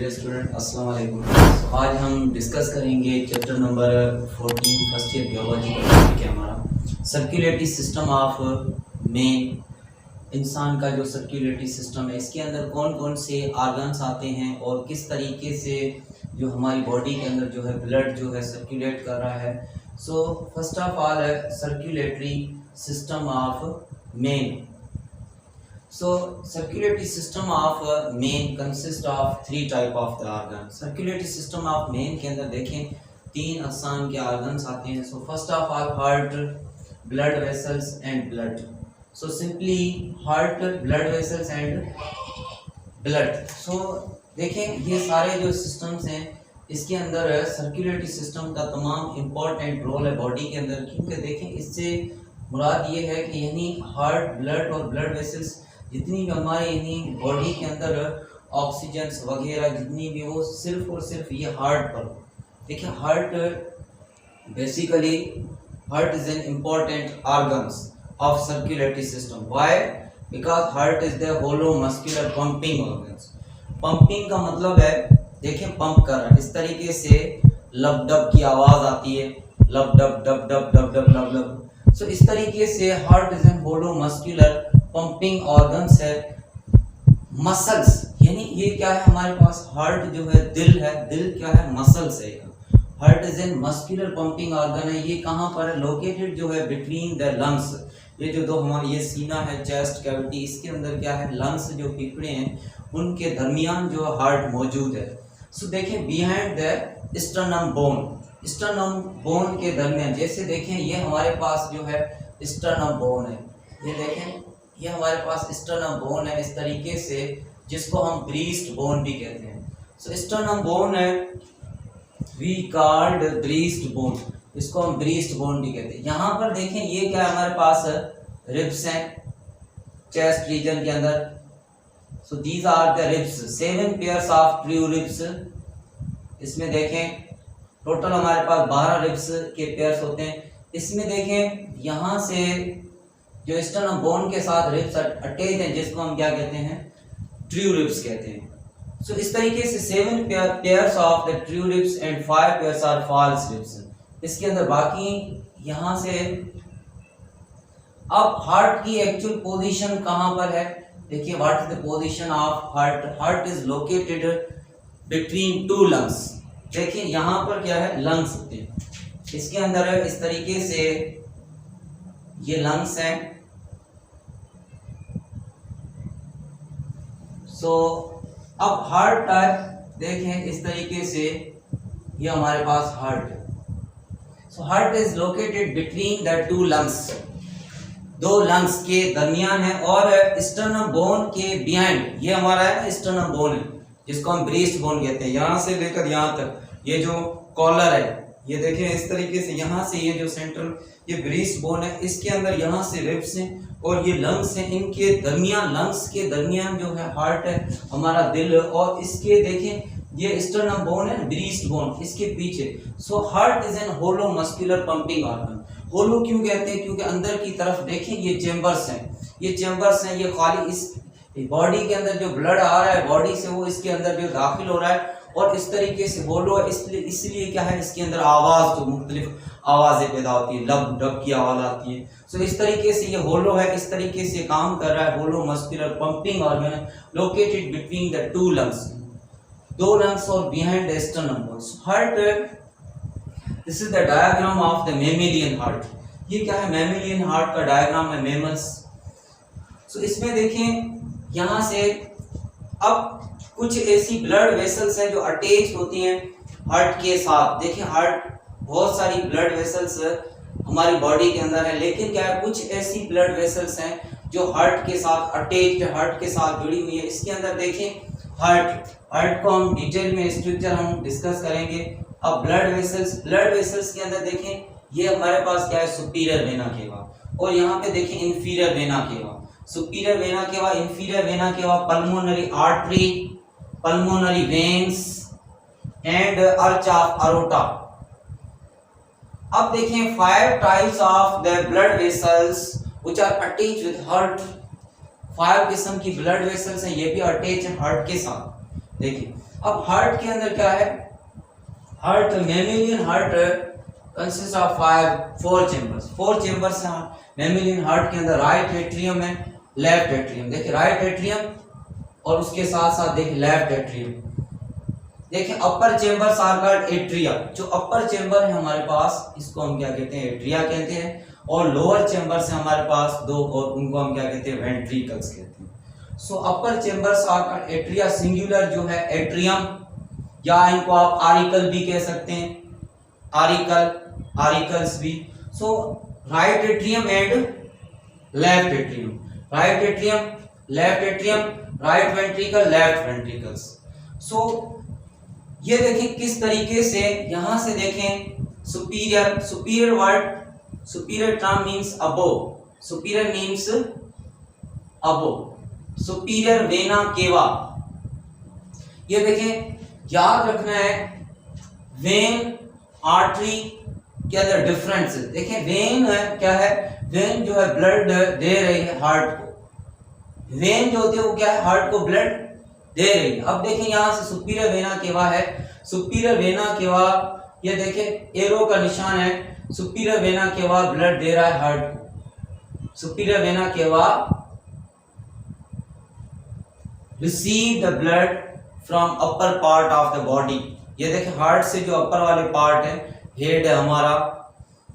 Dear student अस्सलाम वालेकुम। आज हम डिस्कस करेंगे chapter number 14 first year biology का टॉपिक है हमारा सर्कुलेटरी सिस्टम ऑफ मेन। इंसान का जो सर्कुलेटरी सिस्टम है इसके अंदर कौन कौन से ऑर्गन्स आते हैं और किस तरीके से जो हमारी बॉडी के अंदर जो है ब्लड जो है सर्कुलेट कर रहा है। सो फर्स्ट ऑफ ऑल है circulatory system of main. So circulatory system of main consists of three type of the organ. Circulatory system of main के अंदर देखें तीन अक़साम के organs आते हैं. So first of all heart, blood vessels and blood. So simply heart, blood vessels and blood. So देखें ये सारे जो systems हैं इसके अंदर सर्कुलेटरी सिस्टम का तमाम इम्पोर्टेंट रोल है बॉडी के अंदर, क्योंकि देखें इससे मुराद ये है कि यानी हार्ट, ब्लड और ब्लड वेसल्स जितनी भी हमारे यानी बॉडी के अंदर ऑक्सीजन वगैरह जितनी भी वो सिर्फ और सिर्फ ये हार्ट पर। देखिए heart basically heart is an important organs of circulatory system. Why? Because heart is the hollow muscular pumping organs. Pumping का मतलब है देखिए पंप कर रहा है, इस तरीके से लब डब की आवाज आती है, lub dub dub dub dub dub lub lub. So इस तरीके से heart is an hollow muscular pumping organs है। मसल्स यानी ये क्या है हमारे पास हार्ट जो है दिल है, दिल क्या है मसल्स है। Heart is N muscular pumping organ है। ये कहाँ पर है? लोकेटेड जो है बिटवीन द लंग्स। ये जो दो हमारे ये सीना है, चेस्ट कैविटी, इसके अंदर क्या है लंग्स जो फेफड़े हैं उनके दरमियान जो हार्ट मौजूद है। सो देखें behind the sternum bone, sternum bone के दरमियान जैसे देखें ये हमारे पास जो है स्टर्नम बोन है, ये देखें ये हमारे पास स्टर्नम बोन है इस तरीके से, जिसको हम ब्रीस्ट बोन भी कहते हैं। सो स्टर्नम बोन है वी कॉल्ड ब्रीस्ट बोन, इसको हम ब्रीस्ट बोन भी कहते हैं। यहाँ पर देखें ये क्या है हमारे पास रिब्स हैं चेस्ट रीजन के अंदर। So these are the ribs, 7 pairs of true ribs. इसमें देखें टोटल हमारे पास 12 रिब्स के पेयर्स होते हैं। इसमें देखें यहाँ से जो स्टर्नम बोन के साथ रिब्स अटैच हैं जिसको हम क्या कहते हैं ट्रू रिब्स कहते हैं। सो इस तरीके से 7 pairs of the true ribs and 5 pairs are false ribs. इसके अंदर बाकी यहाँ से अब हार्ट की एक्चुअल पोजीशन कहाँ पर है? देखिए what is the position of heart? Heart is located between two lungs. देखिए यहाँ पर क्या है लंग्स होते हैं, इसके अंदर है इस तरीके से ये लंग्स हैं। सो अब हार्ट टाइप देखें इस तरीके से ये हमारे पास हार्ट है। सो heart is located between the two lungs, दो लंग्स के दरमियान है। और स्टर्नम बोन के बिहाइंड ये हमारा है स्टर्नम बोन है जिसको हम ब्रीस्ट बोन कहते हैं। यहाँ से लेकर यहाँ तक ये जो कॉलर है ये देखें इस तरीके से, यहाँ से ये जो सेंट्रल ये ब्रीस्ट बोन है, इसके अंदर यहाँ से रिब्स हैं और ये लंग्स हैं, इनके दरमियान लंग्स के दरमियान जो है हार्ट है हमारा दिल। और इसके देखें ये स्टर्नम बोन है ब्रीस्ट बोन इसके पीछे। So heart is an hollow muscular pumping organ. Hollow क्यों कहते हैं? क्योंकि अंदर की तरफ देखें ये चेम्बर्स हैं, ये चेम्बर्स हैं, ये खाली इस बॉडी के अंदर जो ब्लड आ रहा है बॉडी से वो इसके अंदर जो दाखिल हो रहा है और इस तरीके से होलो है। इसलिए क्या है इसके अंदर आवाज जो मुख्तलिफ आवाजें पैदा होती है, लब डब की आवाज आती है। सो इस तरीके से ये होलो है, इस तरीके से काम कर रहा है। होलो मस्कुलर पंपिंग ऑर्गन है located between the two lungs, दो लंग्स और behind the sternum bone. Heart this is the diagram of the mammalian heart. ये क्या है मैमेलियन हार्ट का डायग्राम है मैमल्स। सो इसमें देखें यहाँ से अब कुछ ऐसी ब्लड वेसल्स हैं जो अटैच होती हैं हार्ट के साथ। देखिए हार्ट बहुत सारी ब्लड वेसल्स हमारी बॉडी के अंदर है, लेकिन क्या है कुछ ऐसी ब्लड वेसल्स हैं जो हार्ट के साथ अटैच्ड, हार्ट के साथ जुड़ी हुई है। इसके अंदर देखें हार्ट को हम डिटेल में स्ट्रक्चर हम डिस्कस करेंगे। अब ब्लड वेसल्स के अंदर देखें ये हमारे पास क्या है सुपीरियर वेना केवा, और यहाँ पे देखें inferior vena cava. Superior vena cava, inferior vena cava, pulmonary artery, pulmonary veins and arch of aorta. अब देखें 5 types of the blood vessels which are attached with heart. 5 किस्म की ब्लड वेसल्स हैं, ये भी अटैच है हार्ट के साथ। देखिए अब हार्ट के अंदर क्या है, heart mammalian heart consist of four chambers हैं मैमेलियन हार्ट के अंदर। राइट एट्रियम है, लेफ्ट एट्रियम, देखिए राइट एट्रियम और उसके साथ साथ देखिए लेफ्ट एट्रियम। देखिए अपर चेंबर्स आर कॉल्ड एट्रिया, जो अपर चेंबर है हमारे पास इसको हम क्या कहते हैं, एट्रिया कहते हैं, और लोअर चेंबर्स है हमारे पास दो और उनको हम क्या कहते हैं, वेंट्रिकल्स कहते हैं। So upper chambers are called atria, singular जो है एट्रियम, या इनको आप आरिकल भी कह सकते हैं, आरिकल्स भी। So right atrium and left atrium, right atrium left atrium, right ventricle left ventricles. So ये देखें किस तरीके से, यहां से देखें superior word, superior term means above, superior means above, superior vena cava. ये देखें याद रखना है वेन आर्टरी के अंदर डिफरेंस। देखिए वेन है क्या है, वेन जो है ब्लड दे रही है हार्ट को, वेन जो होती है वो क्या है, हार्ट को ब्लड दे रही है। अब देखिए यहां से सुपीरियर वेना केवा है, सुपीरियर वेना केवा, ये देखिए एरो का निशान है, सुपीरियर वेना केवा ब्लड दे रहा है हार्ट को, सुपीरियर वेना केवा receive the blood from upper part of the body. ये देखिए हार्ट से जो अपर वाले पार्ट है, हेड है हमारा,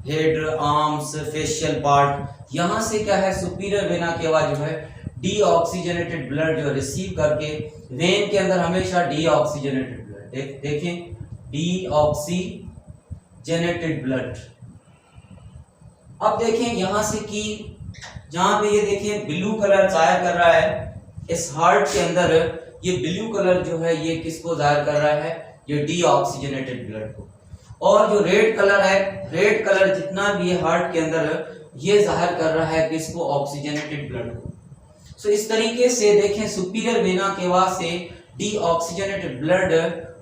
हेड, आर्म्स, फेशियल पार्ट, यहां से क्या है सुपीरियर वेना केवा जो है डीऑक्सीजनेटेड ब्लड जो रिसीव करके, वेन के अंदर हमेशा डीऑक्सीजनेटेड ब्लड, देखें डीऑक्सीजनेटेड ब्लड। अब देखें यहां से कि जहां पे ये देखिए ब्लू कलर जाहिर कर रहा है इस हार्ट के अंदर, ये ब्लू कलर जो है ये किसको जाहिर कर रहा है, ये डीऑक्सीजनेटेड ब्लड को। और जो रेड कलर है, रेड कलर जितना भी है हार्ट के अंदर ये जाहिर कर रहा है किसको, ऑक्सीजनेटेड ब्लड को। सो इस तरीके से देखें सुपीरियर वेना केवा से डीऑक्सीजनेटेड ब्लड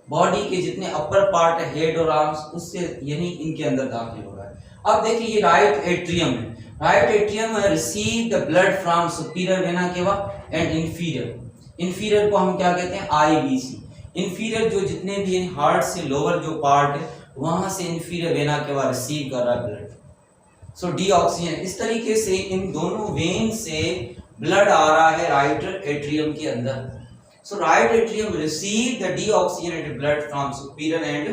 बॉडी के जितने अपर पार्ट है, हेड और आर्म्स, उससे यही इनके अंदर दाखिल हो रहा है। अब देखिए ये राइट एट्रियम है, right atrium receive the blood from superior vena केवा एंड इंफीरियर, इंफीरियर को हम क्या कहते हैं, आईवीसी। इंफीरियर जो जितने भी हार्ट से लोअर जो पार्ट है वहां से इंफीरियर वेना केवा रिसीव कर रहा है ब्लड। सो डीऑक्सीजन, इस तरीके से इन दोनों वेन से ब्लड आ रहा है राइट एट्रियम के अंदर। So right atrium receive the deoxygenated blood from superior and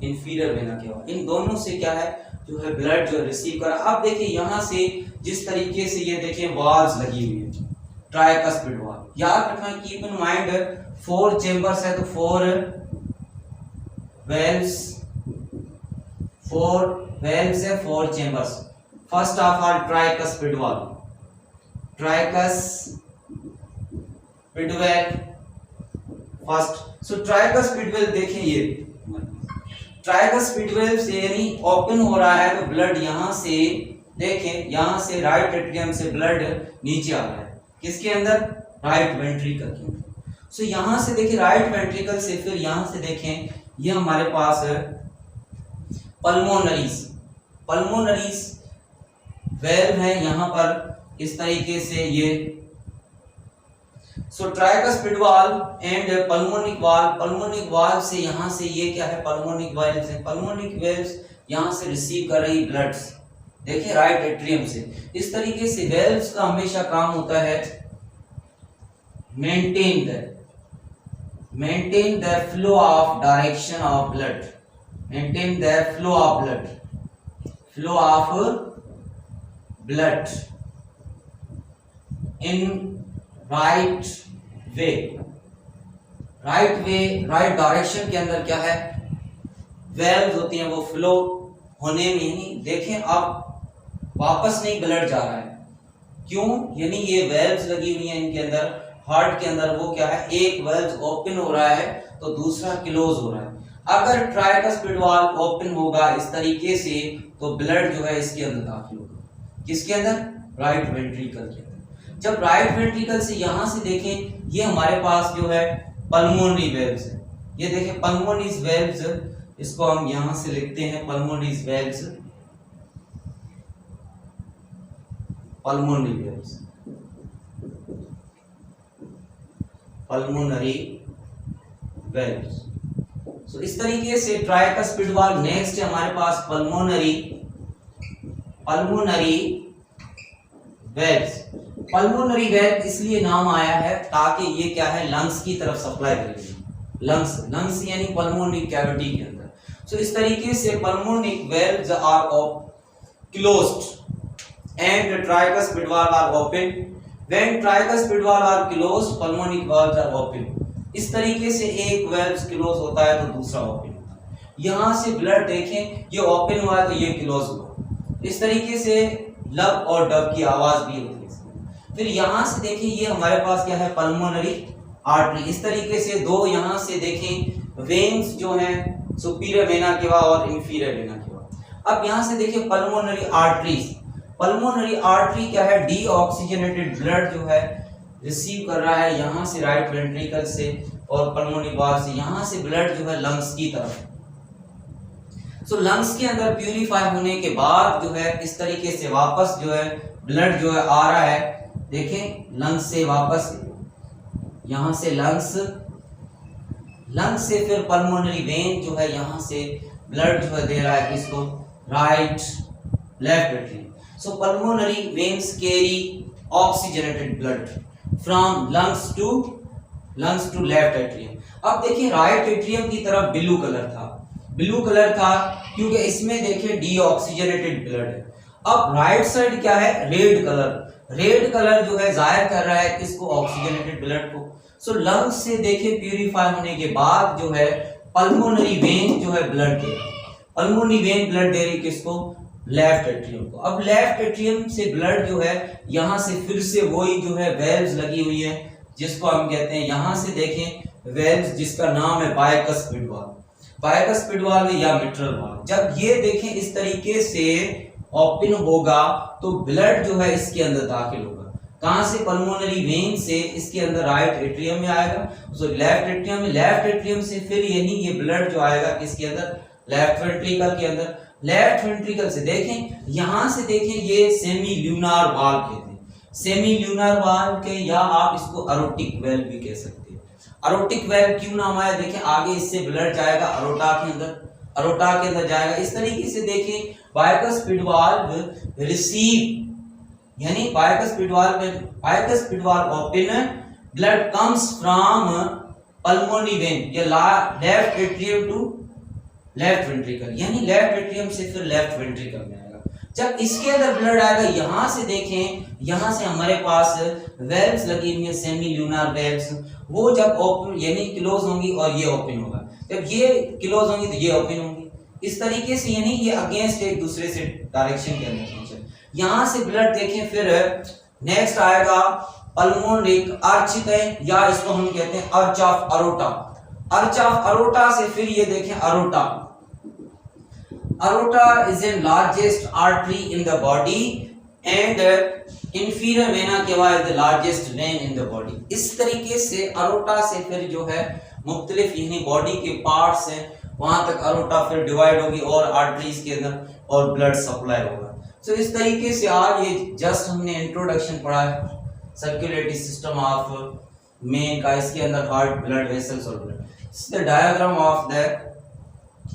inferior vena cava, इन दोनों से क्या है जो है ब्लड जो रिसीव कर। अब देखिए यहां से जिस तरीके से ये देखिए वाल्व्स लगी हुई है, ट्राइकस्पिड वाल्व, याद रखना, कीप इन माइंड 4 चेंबर्स है तो 4 वेल्व्स, 4 वेल्व्स है 4 chambers. First of all tricuspid valve, tricuspid valve first. So tricuspid valve देखें, ये ट्राइकस्पिड वेल्व से यानी ओपन हो रहा है तो ब्लड यहां से देखें, यहां से राइट एट्रियम से ब्लड नीचे आ रहा है किसके अंदर, राइट वेंट्रिकल के अंदर। सो यहां से देखिए राइट वेंट्रिकल से फिर यहां से देखें ये हमारे पास है पल्मोनरीज, पल्मोनरीज वेल्व है यहां पर इस तरीके से ये। So tricuspid valve and pulmonic valve, pulmonic valve से यहां से ये क्या है, पल्मोनिक वाल्व है, पल्मोनिक वेल्व्स यहां से रिसीव कर रही ब्लड्स, देखिए राइट एट्रियम से। इस तरीके से वेल्व्स का हमेशा काम होता है maintain the flow of direction of blood, maintain the flow of blood, flow of blood in right way, right way, right direction के अंदर क्या है, वेल्व्स होती हैं वो फ्लो होने में ही देखें अब वापस नहीं ब्लड जा रहा है, क्यों, यानी ये वेल्व्स लगी हुई हैं इनके अंदर, हार्ट के अंदर, वो क्या है, एक वेल्व ओपन हो रहा है तो दूसरा क्लोज हो रहा है। अगर ट्राइकस्पिड वाल्व ओपन होगा इस तरीके से तो ब्लड जो है इसके अंदर दाखिल होगा, किसके अंदर, राइट वेंट्रिकल के अंदर। जब राइट वेंट्रिकल से यहां से देखें ये हमारे पास जो है पल्मोनरी वेल्व्स है, ये देखें पल्मोनरी वेल्व्स, इसको हम यहां से लिखते हैं pulmonary valves, pulmonary valves, pulmonary valves. So इस तरीके से ट्राइकस्पिड वाल्व। नेक्स्ट है हमारे पास पल्मोनरी वेल्व्स। पल्मोनरी वेल्व इसलिए नाम आया है ताकि ये क्या है, लंग्स की तरफ सप्लाई करेगी। लंग्स यानी पल्मोनरी कैविटी के अंदर। सो इस तरीके से pulmonic valves are closed and tricuspid valve are open. When tricuspid valve are closed, pulmonic valves are open. इस तरीके से एक वेल्व क्लोज होता है तो दूसरा ओपन होता है। यहां से ब्लड देखें, ये ओपन हुआ है तो ये क्लोज हुआ। इस तरीके से लब और डब की आवाज भी होती है। फिर यहां से देखिए, ये हमारे पास क्या है, पल्मोनरी आर्टरी। इस तरीके से दो यहां से देखें वेन्स जो हैं, सुपीरियर वेना केवा और इंफीरियर वेना केवा। अब यहां से देखिए पल्मोनरी आर्टरीज। पल्मोनरी आर्टरी क्या है, डीऑक्सीजनेटेड ब्लड जो है रिसीव कर रहा है यहां से राइट वेंट्रिकल से और पल्मोनरी वाल्व से, यहां से ब्लड जो है लंग्स की तरफ। सो लंग्स के अंदर प्यूरिफाई होने के बाद जो है इस तरीके से वापस जो है ब्लड जो है आ रहा है। देखें लंग्स से वापस, यहां से लंग्स से फिर पल्मोनरी वेन जो है यहां से ब्लड जो है दे रहा है किसको, right left atrium. So pulmonary veins carry oxygenated blood from lungs to left atrium. अब देखिए राइट एट्रियम की तरफ ब्लू कलर था क्योंकि इसमें देखिए डीऑक्सीजनेटेड ब्लड है। अब राइट साइड क्या है, रेड कलर जो है जाहिर कर रहा है किसको, ऑक्सीजनेटेड ब्लड को। सो लंग्स से देखिए प्यूरिफाई होने के बाद जो है पल्मोनरी वेन जो है ब्लड दे रही है। पल्मोनरी वेन ब्लड दे रही किसको, लेफ्ट एट्रियम को। अब लेफ्ट एट्रियम से ब्लड जो है यहां से फिर से वही जो है वेल्व्स लगी हुई है जिसको हम कहते हैं, यहां से देखें वेल्व्स जिसका नाम है बायकस्पिड वाल्व या मिट्रल वाल्व। जब ये देखें इस तरीके से ओपन होगा तो ब्लड जो है इसके अंदर दाखिल होगा। कहां से, पल्मोनरी वेन से इसके अंदर राइट एट्रियम में आएगा। सो लेफ्ट एट्रियम से फिर यानी ये ब्लड जो आएगा किसके अंदर, लेफ्ट वेंट्रिकल के अंदर। लेफ्ट वेंट्रिकल से देखें, यहां से देखें ये सेमी ल्यूनार वाल्व कहते हैं, सेमी ल्यूनार वाल्व के, या आप इसको अरोटिक वेल्व भी कह सकते हैं। अरोटिक वेल्व क्यों नाम आया, देखें आगे इससे ब्लड जाएगा अरोटा के अंदर जाएगा। इस तरीके से देखें बायकस्पिड वाल्व रिसीव यानी bicuspid valve open, blood comes from pulmonary vein या left atrium to left ventricle, यानी लेफ्ट एट्रियम से फिर लेफ्ट वेंट्रिकल में आएगा। जब इसके अंदर ब्लड आएगा, यहां से देखें, यहां से हमारे पास वेल्व्स लगी हुई है सेमी ल्यूनार वेल्व्स, वो जब ओपन यानी क्लोज होंगी और ये ओपन होगा। जब ये क्लोज होंगी तो ये ओपन होंगी। इस तरीके से यानी ये अगेंस्ट एक दूसरे से डायरेक्शन के अंदर खींचे। यहां से ब्लड देखें, फिर नेक्स्ट आएगा पल्मोनिक आर्च या इसको हम कहते हैं अर्च ऑफ अरोटा से फिर ये देखें aorta is an largest artery in the body and inferior vena केवा is the largest when in the body. इस तरीके से अरोटा से फिर जो है मुख्तलिफ यानी बॉडी के पार्ट्स हैं वहां तक अरोटा फिर डिवाइड होगी और आर्टरीज के अंदर और ब्लड सप्लाई होगा। सो इस तरीके से आज ये जस्ट हमने इंट्रोडक्शन पढ़ा है सर्कुलेटरी सिस्टम ऑफ मेन का। इसके अंदर हार्ट, ब्लड वेसल्स और blood, this is the diagram of that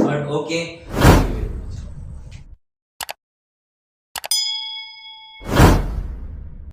heart. Okay.